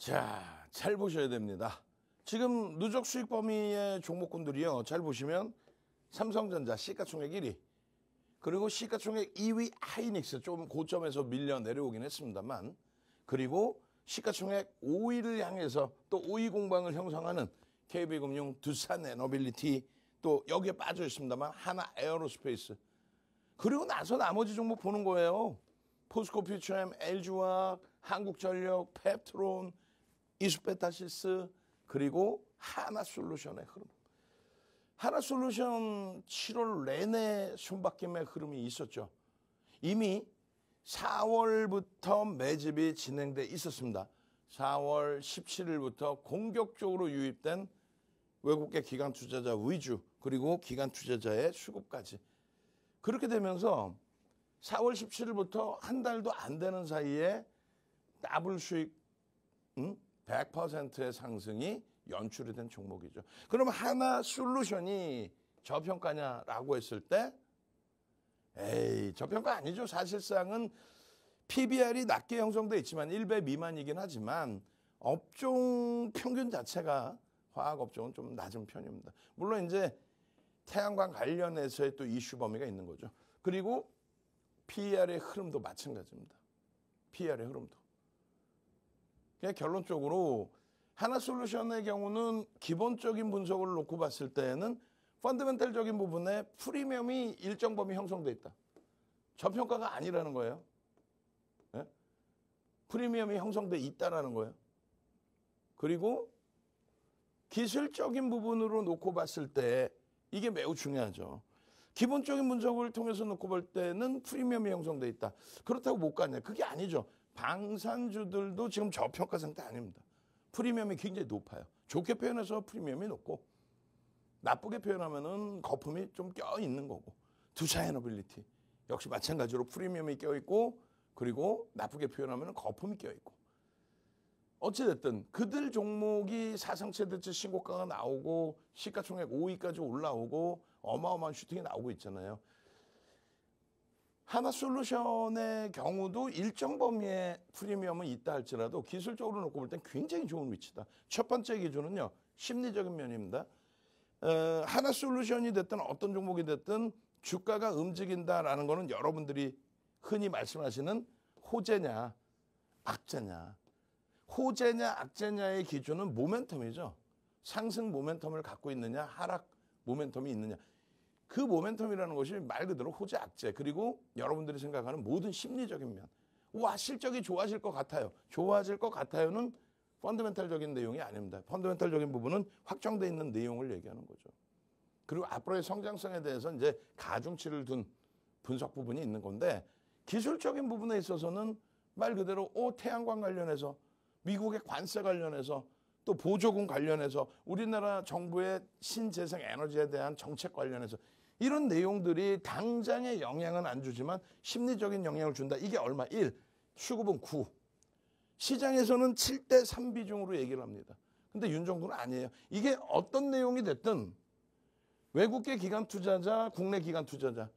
자, 잘 보셔야 됩니다. 지금 누적 수익 범위의 종목군들이요. 잘 보시면 삼성전자 시가총액 1위, 그리고 시가총액 2위 하이닉스 좀 고점에서 밀려 내려오긴 했습니다만, 그리고 시가총액 5위를 향해서 또 5위 공방을 형성하는 KB금융, 두산에너빌리티, 또 여기에 빠져 있습니다만 하나 에어로스페이스. 그리고 나서 나머지 종목 보는 거예요. 포스코퓨처엠, LG화학, 한국전력, 펩트론, 이수페타시스, 그리고 하나솔루션의 흐름. 하나솔루션 7월 내내 손바뀜의 흐름이 있었죠. 이미 4월부터 매집이 진행돼 있었습니다. 4월 17일부터 공격적으로 유입된 외국계 기관 투자자 위주, 그리고 기관 투자자의 수급까지. 그렇게 되면서 4월 17일부터 한 달도 안 되는 사이에 더블 수익 100%의 상승이 연출이 된 종목이죠. 그럼 하나솔루션이 저평가냐라고 했을 때 에이, 저평가 아니죠. 사실상은 PBR이 낮게 형성돼 있지만 1배 미만이긴 하지만 업종 평균 자체가 화학업종은 좀 낮은 편입니다. 물론 이제 태양광 관련해서의 또 이슈 범위가 있는 거죠. 그리고 PER의 흐름도 마찬가지입니다. PER의 흐름도. 그냥 결론적으로 하나솔루션의 경우는 기본적인 분석을 놓고 봤을 때는 펀더멘탈적인 부분에 프리미엄이 일정 범위 형성돼 있다. 저평가가 아니라는 거예요. 네? 프리미엄이 형성돼 있다라는 거예요. 그리고 기술적인 부분으로 놓고 봤을 때 이게 매우 중요하죠. 기본적인 분석을 통해서 놓고 볼 때는 프리미엄이 형성돼 있다. 그렇다고 못 가냐? 그게 아니죠. 방산주들도 지금 저평가 상태 아닙니다. 프리미엄이 굉장히 높아요. 좋게 표현해서 프리미엄이 높고, 나쁘게 표현하면은 거품이 좀 껴있는 거고, 두산에너빌리티 역시 마찬가지로 프리미엄이 껴있고, 그리고 나쁘게 표현하면은 거품이 껴있고. 어찌됐든 그들 종목이 사상 최대치 신고가가 나오고 시가총액 5위까지 올라오고 어마어마한 슈팅이 나오고 있잖아요. 하나솔루션의 경우도 일정 범위의 프리미엄은 있다 할지라도 기술적으로 놓고 볼 땐 굉장히 좋은 위치다. 첫 번째 기준은요, 심리적인 면입니다. 하나솔루션이 됐든 어떤 종목이 됐든 주가가 움직인다라는 거는 여러분들이 흔히 말씀하시는 호재냐 악재냐. 호재냐 악재냐의 기준은 모멘텀이죠. 상승 모멘텀을 갖고 있느냐, 하락 모멘텀이 있느냐. 그 모멘텀이라는 것이 말 그대로 호재 악재, 그리고 여러분들이 생각하는 모든 심리적인 면. 와, 실적이 좋아질 것 같아요. 좋아질 것 같아요는 펀더멘탈적인 내용이 아닙니다. 펀더멘탈적인 부분은 확정되어 있는 내용을 얘기하는 거죠. 그리고 앞으로의 성장성에 대해서 이제 가중치를 둔 분석 부분이 있는 건데, 기술적인 부분에 있어서는 말 그대로 태양광 관련해서, 미국의 관세 관련해서, 또 보조금 관련해서, 우리나라 정부의 신재생 에너지에 대한 정책 관련해서 이런 내용들이 당장의 영향은 안 주지만 심리적인 영향을 준다. 이게 얼마? 1. 수급은 9. 시장에서는 7대3 비중으로 얘기를 합니다. 근데 윤 정부는 아니에요. 이게 어떤 내용이 됐든 외국계 기관 투자자, 국내 기관 투자자,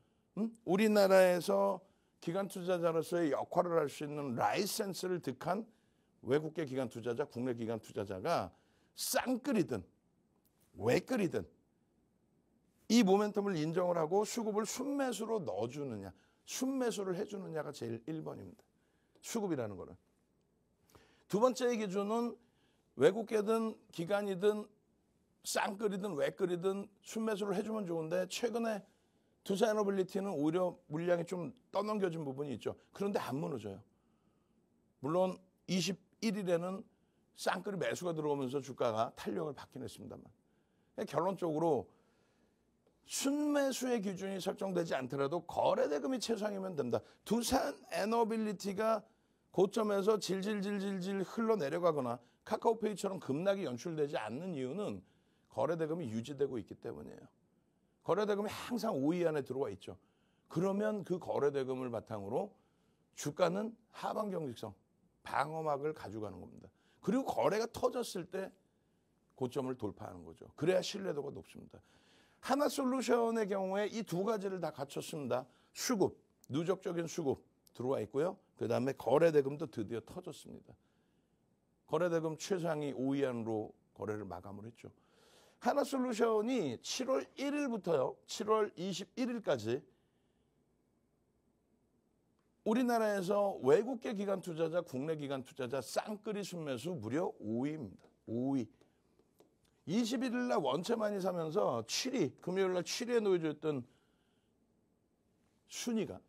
우리나라에서 기관 투자자로서의 역할을 할 수 있는 라이센스를 득한 외국계 기관 투자자, 국내 기관 투자자가 쌍끌이든 외끌이든 이 모멘텀을 인정을 하고 수급을 순매수로 넣어주느냐, 순매수를 해주느냐가 제일 1번입니다. 수급이라는 거는. 두 번째의 기준은 외국계든 기관이든 쌍끌이든 외끌이든 순매수를 해주면 좋은데, 최근에 두산에너빌리티는 오히려 물량이 좀 떠넘겨진 부분이 있죠. 그런데 안 무너져요. 물론 21일에는 쌍끌이 매수가 들어오면서 주가가 탄력을 받긴 했습니다만, 결론적으로 순매수의 기준이 설정되지 않더라도 거래대금이 최소한이면 된다. 두산에너빌리티가 고점에서 질질질질질 흘러내려가거나 카카오페이처럼 급락이 연출되지 않는 이유는 거래대금이 유지되고 있기 때문이에요. 거래대금이 항상 5위 안에 들어와 있죠. 그러면 그 거래대금을 바탕으로 주가는 하방 경직성, 방어막을 가져가는 겁니다. 그리고 거래가 터졌을 때 고점을 돌파하는 거죠. 그래야 신뢰도가 높습니다. 하나솔루션의 경우에 이 두 가지를 다 갖췄습니다. 수급, 누적적인 수급 들어와 있고요. 그 다음에 거래대금도 드디어 터졌습니다. 거래대금 최상위 5위 안으로 거래를 마감을 했죠. 하나솔루션이 7월 1일부터요. 7월 21일까지 우리나라에서 외국계 기관 투자자, 국내 기관 투자자 쌍끌이 순매수 무려 5위입니다. 5위. 21일 날 원체 많이 사면서 7위, 금요일 날 7위에 놓여져 있던 순위가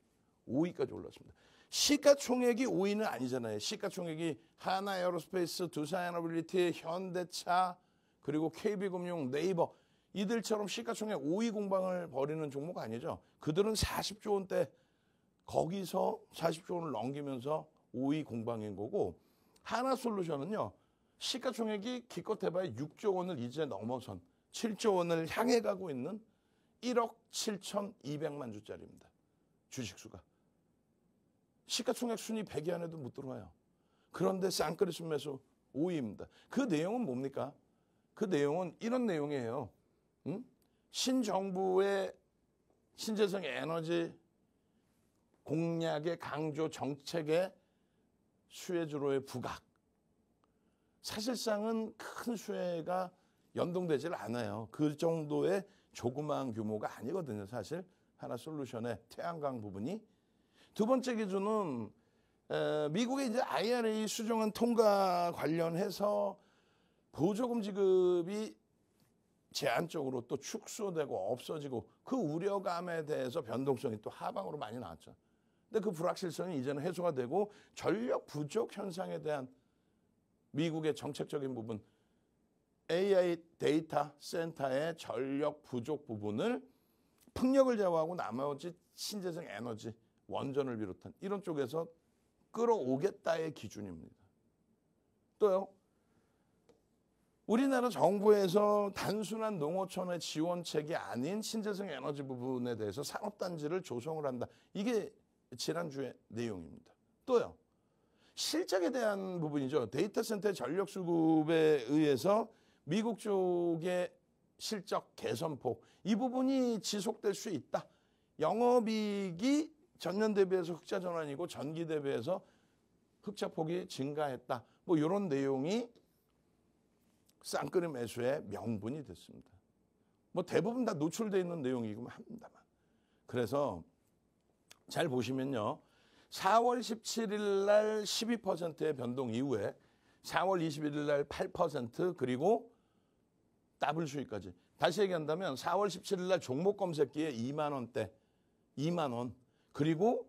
5위까지 올랐습니다. 시가총액이 5위는 아니잖아요. 시가총액이 하나에어로스페이스, 두산에너빌리티, 현대차, 그리고 KB금융, 네이버 이들처럼 시가총액 5위 공방을 벌이는 종목 아니죠. 그들은 40조 원대 거기서 40조 원을 넘기면서 5위 공방인 거고 하나솔루션은요. 시가총액이 기껏 해봐야 6조 원을 이제 넘어선 7조 원을 향해 가고 있는 1억 7,200만 주짜리입니다. 주식수가. 시가총액 순위 100위 안에도 못 들어와요. 그런데 쌍끌이 순매수 5위입니다. 그 내용은 뭡니까? 그 내용은 이런 내용이에요. 신정부의 신재생 에너지 공약의 강조 정책의 수혜주로의 부각. 사실상은 큰 수혜가 연동되질 않아요. 그 정도의 조그마한 규모가 아니거든요. 사실 하나솔루션의 태양광 부분이. 두 번째 기준은 미국의 이제 IRA 수정안 통과 관련해서 보조금 지급이 제한적으로 또 축소되고 없어지고 그 우려감에 대해서 변동성이 또 하방으로 많이 나왔죠. 근데 그 불확실성이 이제는 해소가 되고 전력 부족 현상에 대한 미국의 정책적인 부분, AI 데이터 센터의 전력 부족 부분을 풍력을 제외하고 나머지 신재생 에너지, 원전을 비롯한 이런 쪽에서 끌어오겠다의 기준입니다. 또요. 우리나라 정부에서 단순한 농어촌의 지원책이 아닌 신재생 에너지 부분에 대해서 산업단지를 조성을 한다. 이게 지난주의 내용입니다. 또요. 실적에 대한 부분이죠. 데이터 센터의 전력 수급에 의해서 미국 쪽의 실적 개선폭 이 부분이 지속될 수 있다. 영업이익이 전년 대비해서 흑자 전환이고 전기 대비해서 흑자폭이 증가했다. 뭐 이런 내용이 쌍끌이 매수의 명분이 됐습니다. 뭐 대부분 다 노출되어 있는 내용이긴 합니다만. 그래서 잘 보시면요. 4월 17일 날 12%의 변동 이후에 4월 21일 날 8% 그리고 더블 수익까지. 다시 얘기한다면 4월 17일 날 종목 검색기에 2만 원대, 2만 원. 그리고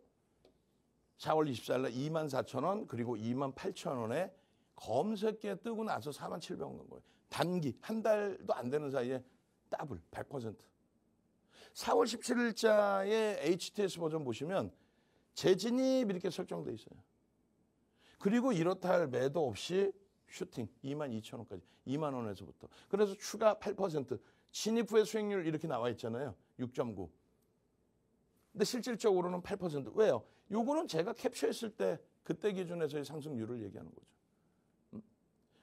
4월 24일 날 2만 4천 원, 그리고 2만 8천 원에 검색기에 뜨고 나서 4만 700원 건 거예요. 단기 한 달도 안 되는 사이에 더블 100%. 4월 17일자의 HTS 버전 보시면 재진입 이렇게 설정돼 있어요. 그리고 이렇다 할 매도 없이 슈팅 2만 2천 원까지 2만 원에서부터. 그래서 추가 8% 진입 후의 수익률 이렇게 나와 있잖아요. 6.9. 근데 실질적으로는 8%. 왜요? 요거는 제가 캡처했을 때 그때 기준에서의 상승률을 얘기하는 거죠.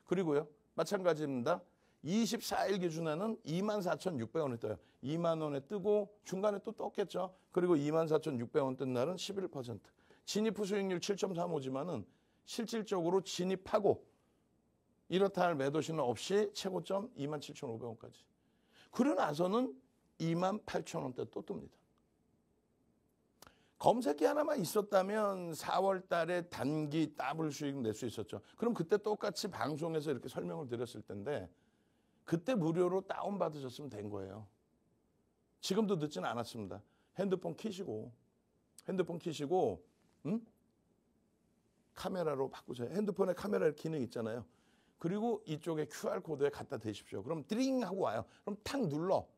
그리고요. 마찬가지입니다. 24일 기준에는 24,600원에 떠요. 2만 원에 뜨고 중간에 또 떴겠죠. 그리고 24,600원 뜬 날은 11%. 진입 후 수익률 7.35지만은 실질적으로 진입하고 이렇다 할 매도 신호 없이 최고점 27,500원까지. 그러고 나서는 28,000원대 또 뜹니다. 검색기 하나만 있었다면 4월 달에 단기 더블 수익 낼 수 있었죠. 그럼 그때 똑같이 방송에서 이렇게 설명을 드렸을 텐데 그때 무료로 다운받으셨으면 된 거예요. 지금도 늦지는 않았습니다. 핸드폰 키시고 카메라로 바꾸세요. 핸드폰에 카메라 기능 있잖아요. 그리고 이쪽에 QR코드에 갖다 대십시오. 그럼 드링 하고 와요. 그럼 탁 눌러.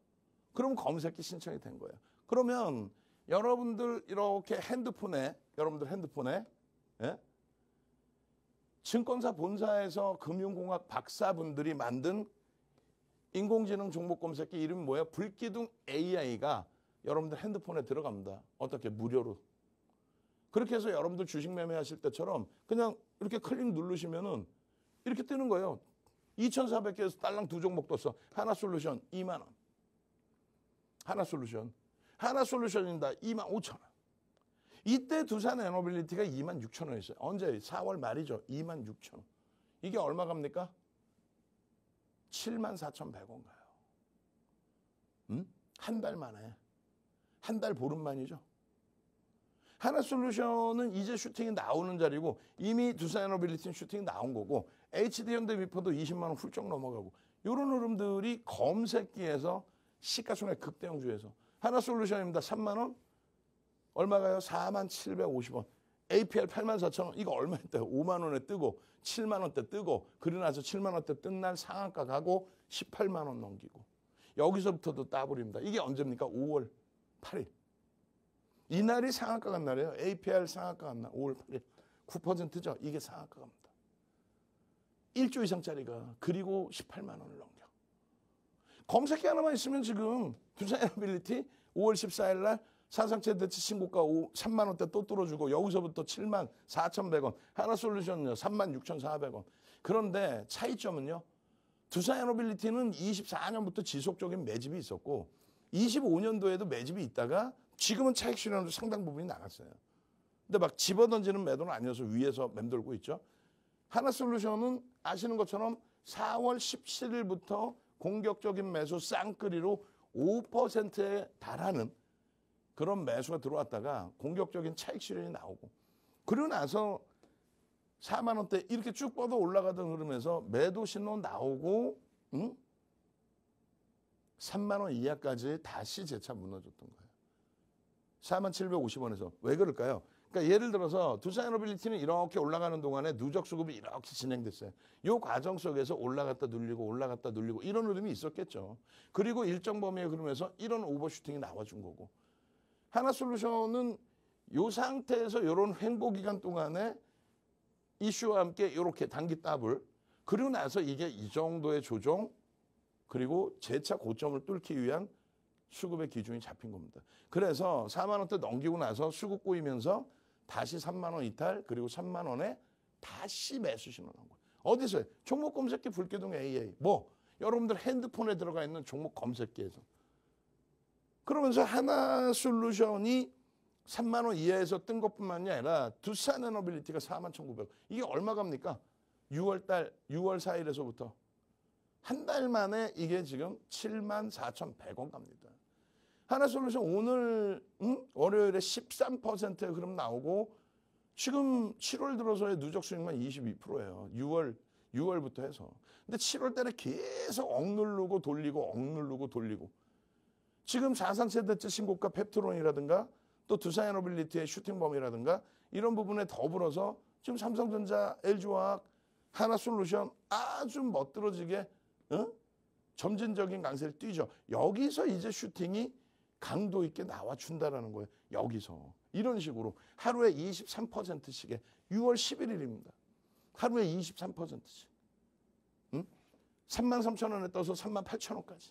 그럼 검색기 신청이 된 거예요. 그러면 여러분들 이렇게 핸드폰에 예? 증권사 본사에서 금융공학 박사분들이 만든 인공지능 종목 검색기 이름이 뭐야? 불기둥 AI가 여러분들 핸드폰에 들어갑니다. 어떻게? 무료로. 그렇게 해서 여러분들 주식 매매하실 때처럼 그냥 이렇게 클릭 누르시면은 이렇게 뜨는 거예요. 2,400개에서 딸랑 두 종목 떴어. 하나솔루션 2만 원. 하나솔루션입니다. 25,000원. 이때 두산에너빌리티가 26,000원이었어요. 언제? 4월 말이죠. 26,000원. 이게 얼마 갑니까? 74,100원 가요. 한 달 만에. 한 달 보름만이죠. 하나솔루션은 이제 슈팅이 나오는 자리고 이미 두산에너빌리티는 슈팅이 나온 거고 HD현대미포도 20만 원 훌쩍 넘어가고 이런 흐름들이 검색기에서 시가총액 극대형주에서 하나솔루션입니다. 3만 원 얼마가요? 4750원. APR 84,000원 이거 얼마였대요? 5만 원에 뜨고 7만 원대 뜨고 그러고 나서 7만 원대 뜬 날 상한가 가고 18만 원 넘기고 여기서부터도 따블입니다. 이게 언제입니까? 5월 8일. 이날이 상한가 간 날이에요. APR 상한가 간 날 5월 8일. 9%죠. 이게 상한가 갑니다. 1조 이상짜리가 그리고 18만 원을 넘겨. 검색기 하나만 있으면 지금 두산에너빌리티 5월 14일 날 사상 최대치 신고가 3만 원대 또 뚫어주고 여기서부터 7만 4,100원. 하나솔루션은요 3만 6,400원. 그런데 차이점은요. 두산에너빌리티는 24년부터 지속적인 매집이 있었고 25년도에도 매집이 있다가 지금은 차익 실현으로 상당 부분이 나갔어요. 근데 막 집어던지는 매도는 아니어서 위에서 맴돌고 있죠. 하나솔루션은 아시는 것처럼 4월 17일부터 공격적인 매수 쌍끌이로 5%에 달하는 그런 매수가 들어왔다가 공격적인 차익 실현이 나오고 그러고 나서 4만 원대 이렇게 쭉 뻗어 올라가던 흐름에서 매도 신호 나오고 3만 원 이하까지 다시 재차 무너졌던 거예요. 4만 750원에서. 왜 그럴까요? 그러니까 예를 들어서 두산에너빌리티는 이렇게 올라가는 동안에 누적 수급이 이렇게 진행됐어요. 이 과정 속에서 올라갔다 눌리고 이런 흐름이 있었겠죠. 그리고 일정 범위에 그러면서 이런 오버슈팅이 나와준 거고. 하나솔루션은 이 상태에서 이런 횡보 기간 동안에 이슈와 함께 이렇게 단기 더블 그리고 나서 이게 이 정도의 조정 그리고 재차 고점을 뚫기 위한 수급의 기준이 잡힌 겁니다. 그래서 4만 원대 넘기고 나서 수급 꼬이면서 다시 3만 원 이탈 그리고 3만 원에 다시 매수 신호 나온 거예요. 어디서요? 종목 검색기 불기둥 AA. 뭐 여러분들 핸드폰에 들어가 있는 종목 검색기에서. 그러면서 하나솔루션이 3만 원 이하에서 뜬 것뿐만이 아니라 두산에너빌리티가 4만 1,900원. 이게 얼마 갑니까? 6월 4일에서부터. 한 달 만에 이게 지금 7만 4,100원 갑니다. 하나솔루션 오늘 월요일에 13%의 흐름 나오고 지금 7월 들어서의 누적 수익만 22%예요. 6월부터 해서. 근데 7월 달에 계속 억누르고 돌리고 지금 사상 최대치 신고가 펩트론이라든가 또 두산에너빌리티의 슈팅범이라든가 이런 부분에 더불어서 지금 삼성전자, LG화학, 하나솔루션 아주 멋들어지게 점진적인 강세를 띄죠. 여기서 이제 슈팅이 강도 있게 나와준다라는 거예요. 여기서. 이런 식으로 하루에 23%씩의 6월 11일입니다. 하루에 23%씩. 33,000원에 떠서 38,000원까지.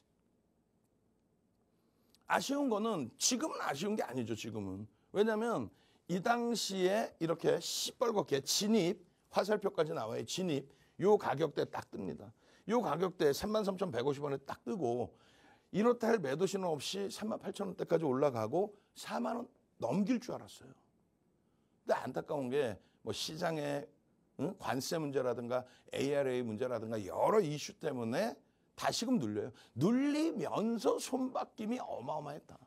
아쉬운 거는 지금은 아쉬운 게 아니죠. 지금은. 왜냐하면 이 당시에 이렇게 시뻘겋게 진입, 화살표까지 나와요. 진입. 요 가격대에 딱 뜹니다. 요 가격대에 33,150원에 딱 뜨고 이렇다 할 매도 신호 없이 38,000원대까지 올라가고 4만 원 넘길 줄 알았어요. 근데 안타까운 게 뭐 시장의 관세 문제라든가 ARA 문제라든가 여러 이슈 때문에 다시금 눌려요. 눌리면서 손바뀜이 어마어마했다.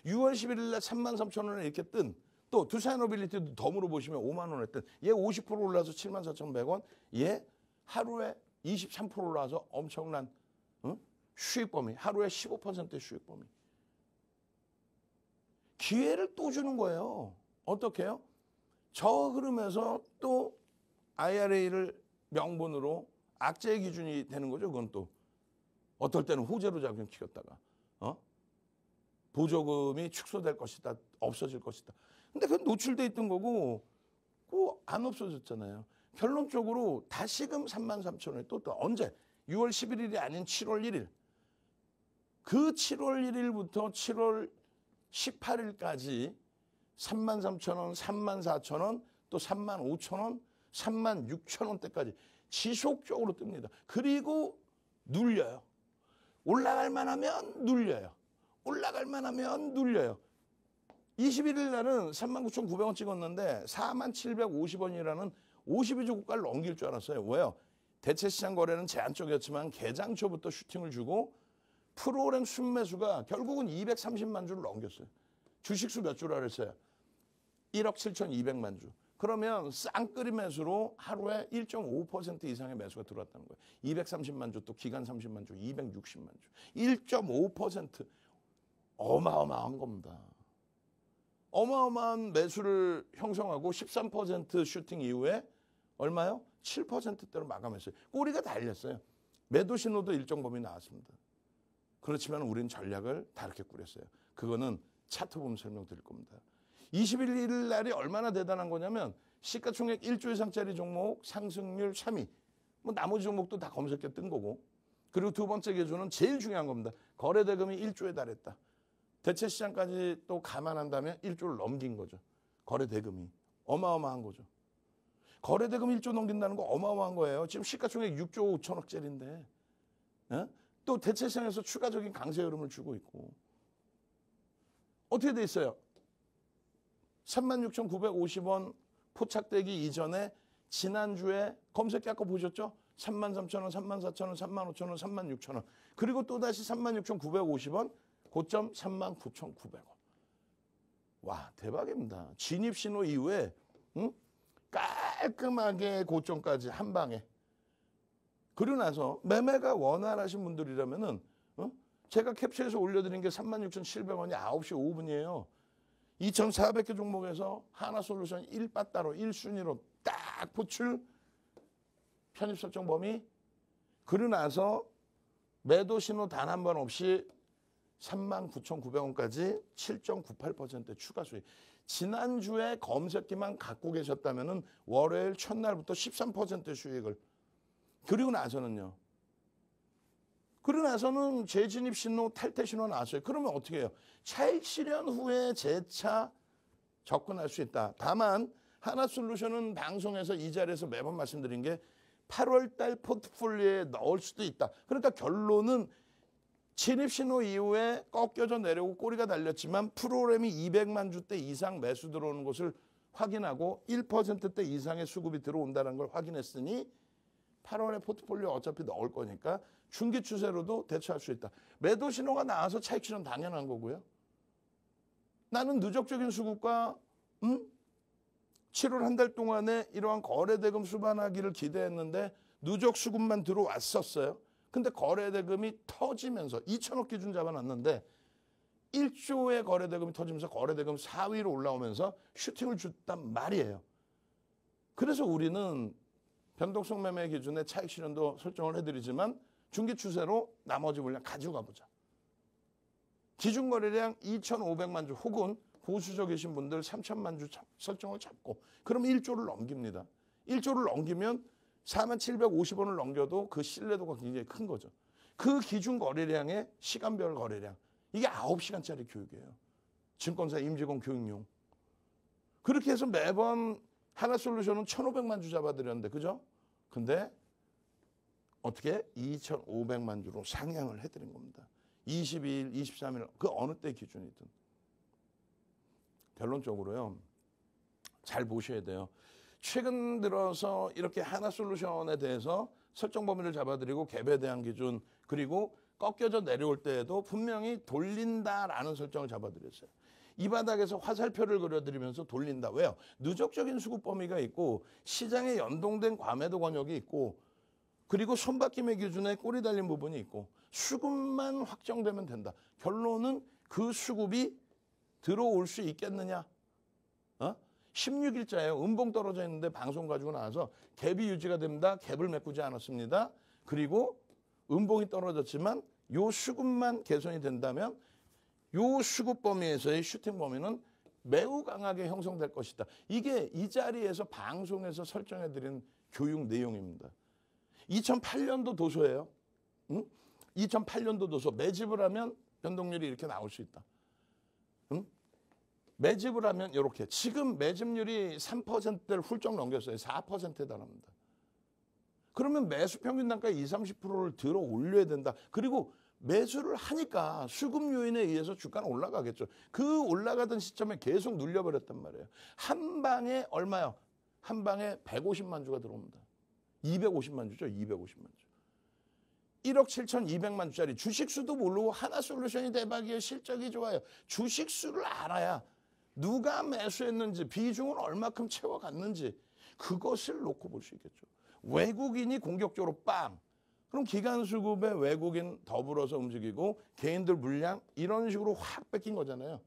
6월 11일 날 33,000원에 이렇게 뜬 또 두산에너빌리티도 덤으로 보시면 5만 원에 뜬 얘 50% 올라서 74,100원 얘 하루에 23% 올라서 엄청난 수익 범위 하루에 15%의 수익 범위 기회를 또 주는 거예요. 어떻게 해요? 저 흐름에서 또 IRA를 명분으로 악재 기준이 되는 거죠. 그건 또 어떨 때는 호재로 작용시켰다가 보조금이 축소될 것이다. 없어질 것이다. 근데 그건 노출돼 있던 거고 안 없어졌잖아요. 결론적으로 다시금 33,000원에 또 언제? 6월 11일이 아닌 7월 1일. 그 7월 1일부터 7월 18일까지 33,000원, 34,000원, 또 35,000원, 36,000원대까지 지속적으로 뜹니다. 그리고 눌려요. 올라갈 만하면 눌려요. 올라갈 만하면 눌려요. 21일 날은 39,900원 찍었는데 4750원이라는 52주 고가를 넘길 줄 알았어요. 왜요? 대체 시장 거래는 제한적이었지만 개장 초부터 슈팅을 주고 프로그램 순매수가 결국은 230만 주를 넘겼어요. 주식수 몇 주라 그랬어요? 1억 7,200만 주. 그러면 쌍끌이 매수로 하루에 1.5% 이상의 매수가 들어왔다는 거예요. 230만 주, 또 기간 30만 주, 260만 주. 1.5% 어마어마한 겁니다. 어마어마한 매수를 형성하고 13% 슈팅 이후에 얼마요? 7%대로 마감했어요. 꼬리가 달렸어요. 매도 신호도 일정 범위 나왔습니다. 그렇지만 우리는 전략을 다르게 꾸렸어요. 그거는 차트 보면 설명드릴 겁니다. 21일 날이 얼마나 대단한 거냐면 시가총액 1조 이상짜리 종목 상승률 3위. 뭐 나머지 종목도 다 검색해 뜬 거고. 그리고 두 번째 기준은 제일 중요한 겁니다. 거래대금이 1조에 달했다. 대체 시장까지 또 감안한다면 1조를 넘긴 거죠. 거래대금이. 어마어마한 거죠. 거래대금 1조 넘긴다는 거 어마어마한 거예요. 지금 시가총액 6조 5천억짜리인데. 또 대체 시장에서 추가적인 강세 흐름을 주고 있고. 어떻게 돼 있어요? 36,950원 포착되기 이전에 지난주에 검색해 아까 보셨죠? 33,000원, 34,000원, 35,000원, 36,000원. 그리고 또다시 36,950원, 고점 39,900원. 와, 대박입니다. 진입신호 이후에 깔끔하게 고점까지 한 방에. 그리고 나서 매매가 원활하신 분들이라면은 제가 캡처해서 올려드린 게 36,700원이 9시 5분이에요. 2,400개 종목에서 하나솔루션 1빠따로 1순위로 딱 포출 편입 설정 범위. 그러고 나서 매도 신호 단 한 번 없이 39,900원까지 7.98% 추가 수익. 지난주에 검색기만 갖고 계셨다면은 월요일 첫날부터 13% 수익을. 그리고 나서는요. 그러고 나서는 재진입 신호, 탈퇴 신호 나왔어요. 그러면 어떻게 해요? 차익 실현 후에 재차 접근할 수 있다. 다만 하나솔루션은 방송에서 이 자리에서 매번 말씀드린 게 8월 달 포트폴리오에 넣을 수도 있다. 그러니까 결론은 진입 신호 이후에 꺾여져 내려오고 꼬리가 달렸지만 프로그램이 200만 주대 이상 매수 들어오는 것을 확인하고 1%대 이상의 수급이 들어온다는 걸 확인했으니 8월에 포트폴리오 어차피 넣을 거니까 중기 추세로도 대처할 수 있다. 매도 신호가 나와서 차익 실현 당연한 거고요. 나는 누적적인 수급과 7월 한 달 동안에 이러한 거래대금 수반하기를 기대했는데 누적 수급만 들어왔었어요. 근데 거래대금이 터지면서 2천억 기준 잡아놨는데 1조의 거래대금이 터지면서 거래대금 4위로 올라오면서 슈팅을 줬단 말이에요. 그래서 우리는 변동성 매매 기준에 차익 실현도 설정을 해드리지만 중기 추세로 나머지 물량 가지고 가보자. 기준 거래량 2,500만 주 혹은 보수적이신 분들 3,000만 주 설정을 잡고 그럼 1조를 넘깁니다. 1조를 넘기면 4750원을 넘겨도 그 신뢰도가 굉장히 큰 거죠. 그 기준 거래량의 시간별 거래량. 이게 9시간짜리 교육이에요. 증권사 임직원 교육용. 그렇게 해서 매번 하나솔루션은 1,500만 주 잡아드렸는데 그죠? 근데 어떻게 2,500만 주로 상향을 해드린 겁니다. 22일, 23일 그 어느 때 기준이든. 결론적으로요. 잘 보셔야 돼요. 최근 들어서 이렇게 하나솔루션에 대해서 설정 범위를 잡아드리고 갭에 대한 기준 그리고 꺾여져 내려올 때에도 분명히 돌린다라는 설정을 잡아드렸어요. 이 바닥에서 화살표를 그려드리면서 돌린다. 왜요? 누적적인 수급 범위가 있고 시장에 연동된 과매도 권역이 있고 그리고 손바뀜의 기준에 꼬리 달린 부분이 있고 수급만 확정되면 된다. 결론은 그 수급이 들어올 수 있겠느냐? 16일자예요. 음봉 떨어져 있는데 방송 가지고 나와서 갭이 유지가 됩니다. 갭을 메꾸지 않았습니다. 그리고 음봉이 떨어졌지만 요 수급만 개선이 된다면 요 수급 범위에서의 슈팅 범위는 매우 강하게 형성될 것이다. 이게 이 자리에서 방송에서 설정해드린 교육 내용입니다. 2008년도 도서예요. 2008년도 도서. 매집을 하면 변동률이 이렇게 나올 수 있다. 매집을 하면 이렇게. 지금 매집률이 3%를 훌쩍 넘겼어요. 4%에 달합니다. 그러면 매수 평균 단가 20, 30%를 들어 올려야 된다. 그리고 매수를 하니까 수급 요인에 의해서 주가는 올라가겠죠. 그 올라가던 시점에 계속 눌려버렸단 말이에요. 한 방에 얼마요? 한 방에 150만 주가 들어옵니다. 250만 주죠. 250만 주. 1억 7,200만 주짜리 주식수도 모르고 하나솔루션이 대박이에요. 실적이 좋아요. 주식수를 알아야 누가 매수했는지 비중을 얼마큼 채워갔는지 그것을 놓고 볼 수 있겠죠. 외국인이 공격적으로 빵. 그럼 기관수급에 외국인 더불어서 움직이고 개인들 물량 이런 식으로 확 뺏긴 거잖아요.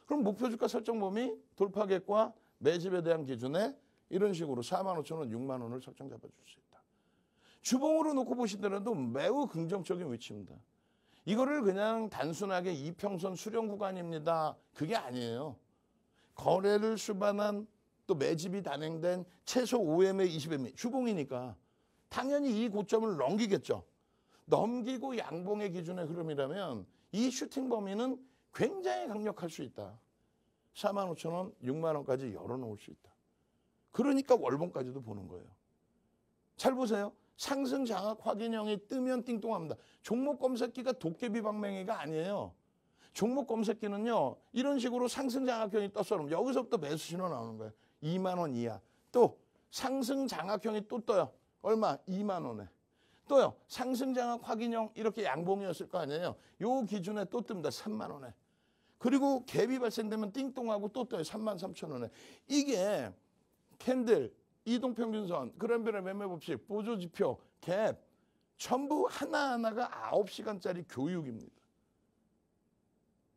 그럼 목표주가 설정 범위 돌파객과 매집에 대한 기준에 이런 식으로 45,000원, 6만 원을 설정 잡아줄 수 있다. 주봉으로 놓고 보시더라도 매우 긍정적인 위치입니다. 이거를 그냥 단순하게 이평선 수렴 구간입니다. 그게 아니에요. 거래를 수반한 또 매집이 단행된 최소 5MA, 20MA 주봉이니까 당연히 이 고점을 넘기겠죠. 넘기고 양봉의 기준의 흐름이라면 이 슈팅 범위는 굉장히 강력할 수 있다. 45,000원, 6만 원까지 열어놓을 수 있다. 그러니까 월봉까지도 보는 거예요. 잘 보세요. 상승 장악 확인형이 뜨면 띵동합니다. 종목 검색기가 도깨비 방맹이가 아니에요. 종목 검색기는요. 이런 식으로 상승 장악형이 떴어. 그럼 여기서부터 매수 신호 나오는 거예요. 2만 원 이하. 또 상승 장악형이 또 떠요. 얼마? 2만 원에. 또요. 상승 장악 확인형 이렇게 양봉이었을 거 아니에요. 요 기준에 또 뜹니다. 3만 원에. 그리고 갭이 발생되면 띵동하고 또 떠요. 33,000원에. 이게 캔들, 이동평균선, 그랜벨의 매매법칙, 보조지표, 갭 전부 하나하나가 9시간짜리 교육입니다.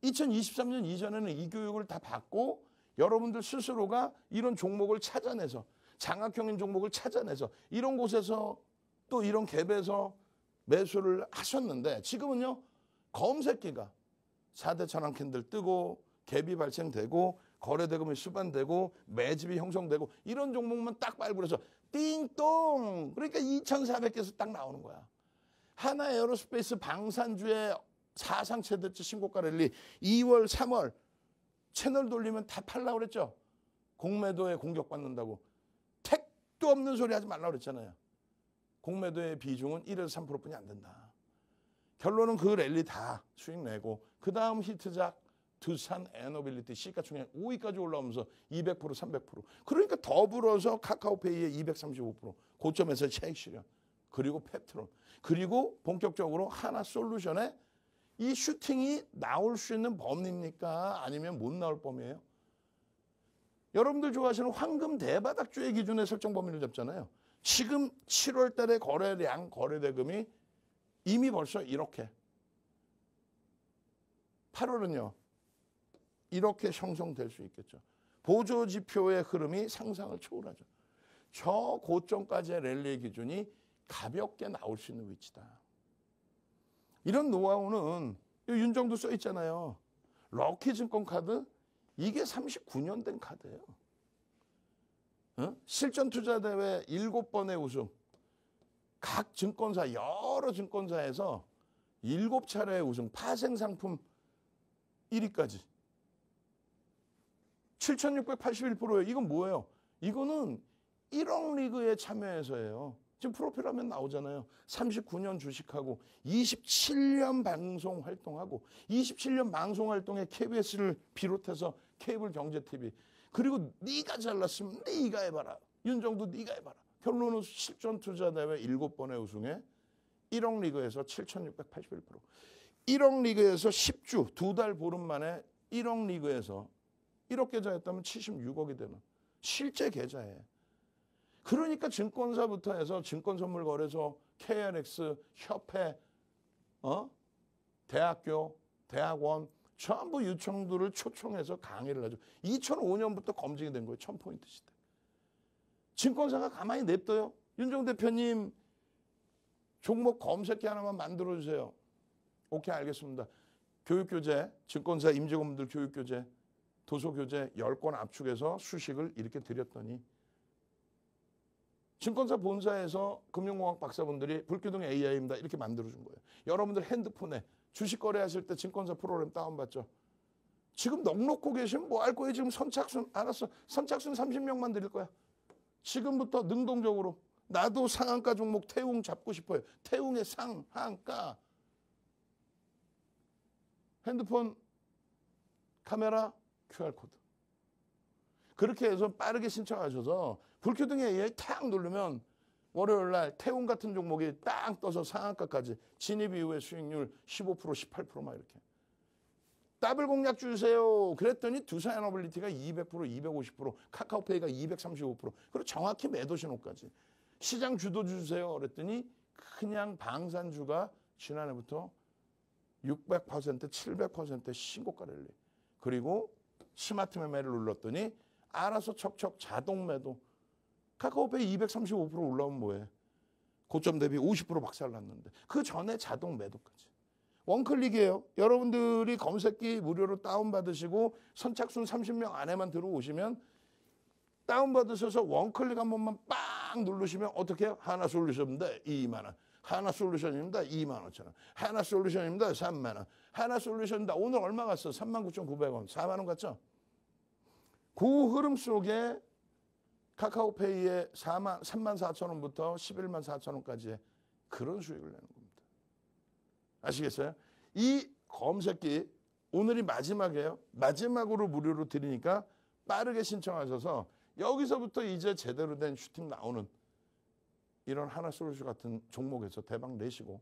2023년 이전에는 이 교육을 다 받고 여러분들 스스로가 이런 종목을 찾아내서 장악형인 종목을 찾아내서 이런 곳에서 또 이런 갭에서 매수를 하셨는데 지금은요. 검색기가 4대 천왕 캔들 뜨고 갭이 발생되고 거래대금이 수반되고 매집이 형성되고 이런 종목만 딱 발굴해서 띵동 그러니까 2,400개에서 딱 나오는 거야. 하나 에어로스페이스 방산주의 사상 최대치 신고가 랠리 2월 3월 채널 돌리면 다 팔라고 그랬죠. 공매도에 공격받는다고. 택도 없는 소리 하지 말라고 그랬잖아요. 공매도의 비중은 1에서 3%뿐이 안 된다. 결론은 그 랠리 다 수익 내고 그 다음 히트작 두산 에너빌리티 시가총액 5위까지 올라오면서 200%, 300%. 그러니까 더불어서 카카오페이의 235% 고점에서 차익 실현. 그리고 펩트론. 그리고 본격적으로 하나솔루션에 이 슈팅이 나올 수 있는 범위입니까? 아니면 못 나올 범위예요? 여러분들 좋아하시는 황금 대바닥주의 기준의 설정 범위를 잡잖아요. 지금 7월 달에 거래량, 거래대금이 이미 벌써 이렇게. 8월은요. 이렇게 형성될 수 있겠죠. 보조지표의 흐름이 상상을 초월하죠. 저 고점까지의 랠리의 기준이 가볍게 나올 수 있는 위치다. 이런 노하우는 윤정도 써 있잖아요. 럭키증권 카드 이게 39년 된 카드예요. 실전투자대회 7번의 우승. 각 증권사 여러 증권사에서 7차례의 우승. 파생상품 1위까지. 7,681%예요. 이건 뭐예요? 이거는 1억 리그에 참여해서예요. 지금 프로필 하면 나오잖아요. 39년 주식하고 27년 방송 활동하고 27년 방송 활동에 KBS를 비롯해서 케이블 경제TV 그리고 네가 잘났으면 네가 해봐라. 윤정도 네가 해봐라. 결론은 실전투자대회 7번의 우승에 1억 리그에서 7,681%. 1억 리그에서 10주, 2달 보름 만에 1억 리그에서 1억 계좌였다면 76억이 되는 실제 계좌에. 그러니까 증권사부터 해서 증권선물거래소, KNX, 협회, 대학교, 대학원 전부 유청들을 초청해서 강의를 하죠. 2005년부터 검증이 된 거예요. 1000포인트 시대. 증권사가 가만히 냅둬요. 윤정 대표님 종목 검색기 하나만 만들어주세요. 오케이 알겠습니다. 교육교재, 증권사 임직원분들 교육교재, 도서교재 10권 압축해서 수식을 이렇게 드렸더니 증권사 본사에서 금융공학 박사분들이 불기둥 AI입니다. 이렇게 만들어준 거예요. 여러분들 핸드폰에 주식 거래하실 때 증권사 프로그램 다운받죠. 지금 넉넉고 계시면 뭐 할 거예요? 지금 선착순 알았어. 선착순 30명만 드릴 거야. 지금부터 능동적으로 나도 상한가 종목 태웅 잡고 싶어요. 태웅의 상한가. 핸드폰 카메라 QR코드. 그렇게 해서 빠르게 신청하셔서 불켜등에 탁 누르면 월요일 날 태운 같은 종목이 딱 떠서 상한가까지 진입 이후에 수익률 15%, 18%막 이렇게. 더블 공략 주세요. 그랬더니 두산에너빌리티가 200%, 250%, 카카오페이가 235%. 그리고 정확히 매도 신호까지. 시장 주도 주세요. 그랬더니 그냥 방산주가 지난해부터 600%, 700% 신고가 랠리. 그리고 스마트 매매를 눌렀더니 알아서 척척 자동 매도. 카카오페이 235% 올라오면 뭐해? 고점 대비 50% 박살났는데. 그 전에 자동 매도까지. 원클릭이에요. 여러분들이 검색기 무료로 다운받으시고 선착순 30명 안에만 들어오시면 다운받으셔서 원클릭 한 번만 빵 누르시면 어떻게 해요? 하나솔루션입니다. 2만 원. 하나솔루션입니다. 2만 5천 원. 하나솔루션입니다. 3만 원. 하나솔루션입니다. 오늘 얼마 갔어? 39,900원. 4만 원 갔죠? 그 흐름 속에 카카오페이에 34,000원부터 114,000원까지의 그런 수익을 내는 겁니다. 아시겠어요? 이 검색기 오늘이 마지막이에요. 마지막으로 무료로 드리니까 빠르게 신청하셔서 여기서부터 이제 제대로 된 슈팅 나오는 이런 하나솔루션 같은 종목에서 대박 내시고